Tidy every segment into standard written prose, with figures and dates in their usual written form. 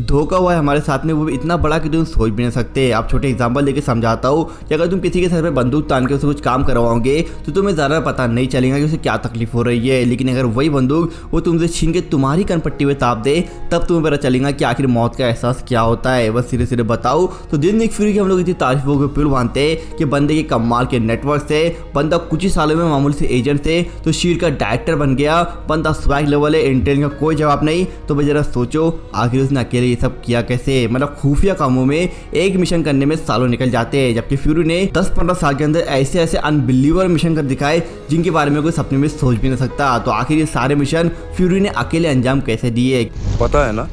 धोखा हुआ है हमारे साथ में, वो भी इतना बड़ा कि तुम सोच भी नहीं सकते। आप छोटे एग्जांपल लेके समझाता हूँ कि अगर तुम किसी के सर पे बंदूक तान के उसे कुछ काम करवाओगे तो तुम्हें ज़्यादा पता नहीं चलेगा कि उसे क्या तकलीफ हो रही है, लेकिन अगर वही बंदूक वो तुमसे छीन के तुम्हारी कनपट्टी में ताप दे तब तुम्हें पता चलेगा कि आखिर मौत का एहसास क्या होता है। बस सिरे सिरे बताओ तो दिन निक फ्यूरी की हम लोग इतनी तारीफों के पुल मानते हैं कि बंदे के कमाल के नेटवर्क से बंदा कुछ ही सालों में मामूली से एजेंट से तो शील्ड का डायरेक्टर बन गया। बंदा स्वैग लेवल है, इंटेल का कोई जवाब नहीं। तो भाई जरा सोचो आखिर उसने अकेले ये सब किया कैसे। मतलब खुफिया कामों में एक मिशन करने में सालों निकल जाते हैं, जबकि फ्यूरी ने 10-15 साल के अंदर ऐसे ऐसे अनबिलीवेबल मिशन कर दिखाए जिनके बारे में कोई सपने में सोच भी नहीं सकता। तो आखिर ये सारे मिशन फ्यूरी ने अकेले अंजाम कैसे दिए। पता है ना,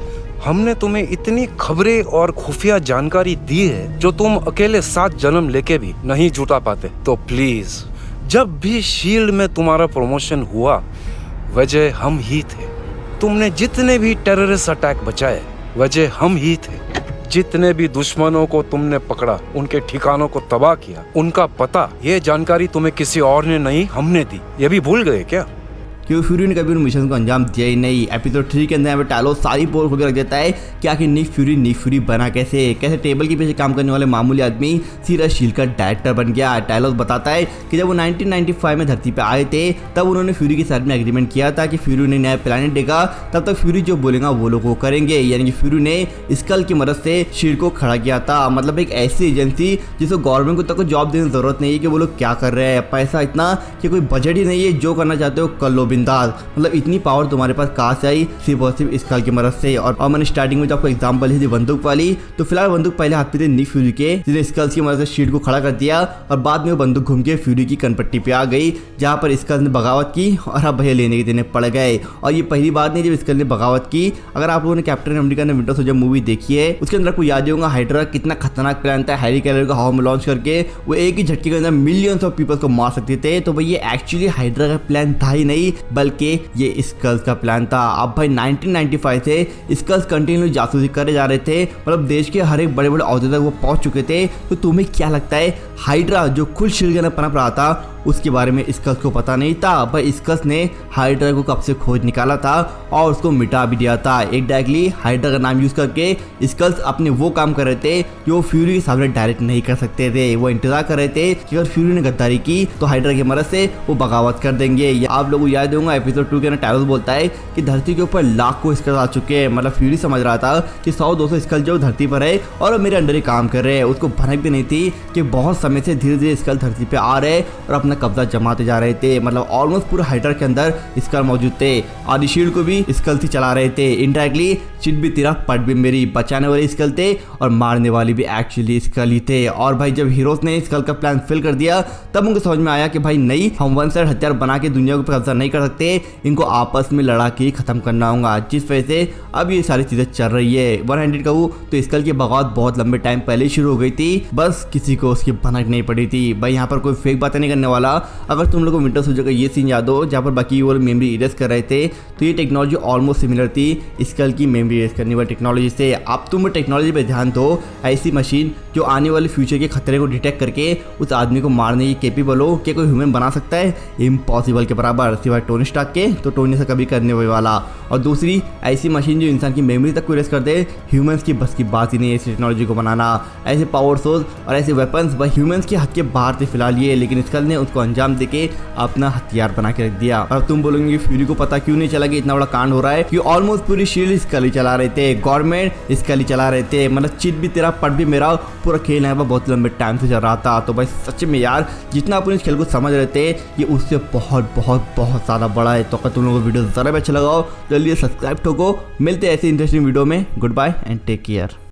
हमने तुम्हें इतनी खबरें और खुफिया जानकारी दी है जो तुम अकेले 7 जन्म लेके भी नहीं जुटा पाते। तो प्लीज, जब भी शील्ड में तुम्हारा प्रमोशन हुआ वजह हम ही थे। तुमने जितने भी टेररिस्ट अटैक बचाए वजह हम ही थे। जितने भी दुश्मनों को तुमने पकड़ा, उनके ठिकानों को तबाह किया, उनका पता, ये जानकारी तुम्हें किसी और ने नहीं, हमने दी। ये भी भूल गए क्या? क्यों फ्यूरी ने कभी उन मिशन को अंजाम दिया ही नहीं। एपिसोड 3 के अंदर टालो सारी पोल खोल रख देता है कि आखिर निक फ्यूरी बना कैसे टेबल के पीछे काम करने वाले मामूली आदमी सीधा शील्ड का डायरेक्टर बन गया। टायलॉस बताता है कि जब वो 1995 में धरती पे आए थे तब उन्होंने फ्यूरी के साथ में एग्रीमेंट किया था कि फ्यूरी ने नया प्लानिट देखा तब तक फ्यूरी जो बोलेगा वो लोग वो करेंगे। यानी कि फ्यूरी ने स्कल की मदद से शील्ड को खड़ा किया था। मतलब एक ऐसी एजेंसी जिसको गवर्नमेंट को तक जॉब देने की जरूरत नहीं है कि वो लोग क्या कर रहे हैं। पैसा इतना कि कोई बजट ही नहीं है, जो करना चाहते हो कर लो बिंदास। मतलब इतनी पावर तुम्हारे पास कहाँ से आई? सिर्फ और सिर्फ स्कल की मदद से। और मैंने स्टार्टिंग में जो आपको एग्जांपल दी थी बंदूक वाली, तो फिलहाल बंदूक पहले हाथ पे थे निक फ्यूरी के, जिसने स्कल्स की मदद से शील्ड को खड़ा कर दिया और बाद में वो बंदूक घूम के फ्यूरी की कनपट्टी पे आ गई, जहाँ पर स्कल ने बगावत की और अब भैया लेने के देने पड़ गए। और ये पहली बात नहीं जब स्कल ने बगावत की। अगर आप लोगों ने कैप्टन अमेरिका ने विंटर सोल्जर मूवी देखी है, उसके अंदर आपको याद होगा हाइड्रा कितना खतरनाक प्लान था। हैरी कैलर को हवा में लॉन्च करके वो एक ही झटके के अंदर मिलियंस ऑफ पीपल को मार सकते थे। तो भाई ये एक्चुअली हाइड्रा का प्लान था ही नहीं, बल्कि ये स्कल्स का प्लान था। अब भाई 1995 से स्कल्स कंटिन्यू जासूसी करे जा रहे थे। मतलब देश के हर एक बड़े बड़े औहदे तक वो पहुंच चुके थे। तो तुम्हें क्या लगता है हाइड्रा जो खुद शील्ड के अंदर पनप रहा था उसके बारे में स्कल्स को पता नहीं था? भाई स्कल्स ने हाइड्रा को कब से खोज निकाला था और उसको मिटा भी दिया था। डायरेक्टली हाइड्रा का नाम यूज करके स्कल्स अपने वो काम कर रहे थे जो फ्यूरी के सामने डायरेक्ट नहीं कर सकते थे। वो इंतजार कर रहे थे कि अगर फ्यूरी ने गद्दारी की तो हाइड्रा की मदद से वो बगावत कर देंगे। आप लोगों को याद होगा एपिसोड 2 के अंदर टायलॉस बोलता है कि धरती के ऊपर लाखों स्कल्स आ चुके हैं। मतलब फ्यूरी समझ रहा था कि 100-200 स्कल जो धरती पर है और मेरे अंडर ही काम कर रहे हैं। उसको भनक भी नहीं थी कि बहुत समय से धीरे धीरे स्कल धरती पे आ रहे और अपना कब्जा जमाते जा रहे थे। मतलब ऑलमोस्ट पूरे हाइड्रा के अंदर स्कल मौजूद थे। आदि शील्ड को भी स्कल ही चला रहे थे। इनडायरेक्टली चिट भी तेरा पट भी मेरी, बचाने वाले स्कल थे और मारने वाली भी एक्चुअली स्कल ही थे। और भाई जब हीरोज ने स्कल का प्लान फेल कर दिया तब उनको समझ में आया कि भाई नहीं, हम वन साइड हथियार बना के दुनिया को कब्जा नहीं कर सकते, इनको आपस में लड़ा के खत्म करना होगा। जिस वजह से अब ये सारी चीजें चल रही है। 100 कहूँ तो स्कल की बगावत बहुत लंबे टाइम पहले शुरू हो गई थी, बस किसी को उसकी भनक नहीं पड़ी थी। भाई यहाँ पर कोई फेक बातें नहीं करने वाला। अगर तुम लोगों को विंटर सोल्जर का ये सीन याद हो जहाँ पर बाकी वो मेमोरी इरेज कर रहे थे, तो ये टेक्नोलॉजी ऑलमोस्ट सिमिलर थी स्कल की मेमोरी इरेज करने वाली टेक्नोलॉजी से। अब तुम टेक्नोलॉजी पे ध्यान दो, ऐसी मशीन जो आने वाले फ्यूचर के खतरे को डिटेक्ट करके उस आदमी को मारने की केपेबल हो, क्या कोई ह्यूमन बना सकता है? इम्पॉसिबल के बराबर, सिवाय टोनी स्टार्क के। तो टोनी से कभी करने वाला। और दूसरी ऐसी मशीन जो इंसान की मेमोरी तक को इरेज कर दे, ह्यूमंस की बस की बात ही नहीं है इस टेक्नोलॉजी को बनाना। ऐसे पावर सोर्स और ऐसे वेपन्स भाई ह्यूमंस के हद के बाहर थे फिलहाल ये, लेकिन स्कल ने उसको अंजाम देके अपना हथियार बना के रख दिया। और तुम बोलोगे फ्यूरी को पता क्यों नहीं चला कि इतना बड़ा कांड हो रहा है? कि ऑलमोस्ट पूरी शील्ड स्कल ही चला रहे थे, गवर्नमेंट स्कल ही चला रहे थे। मतलब चिट भी तेरा पट भी मेरा, पूरा खेल है बहुत लंबे टाइम से चल रहा था। तो भाई सच में यार जितना अपन इस खेल को समझ रहे थे ये उससे बहुत बहुत बहुत ज्यादा बड़ा है। तो अगर तुम लोगों को वीडियो जरा भी अच्छा लगा हो जल्दी सब्सक्राइब ठोको। मिलते हैं ऐसे इंटरेस्टिंग वीडियो में। Good bye and take care.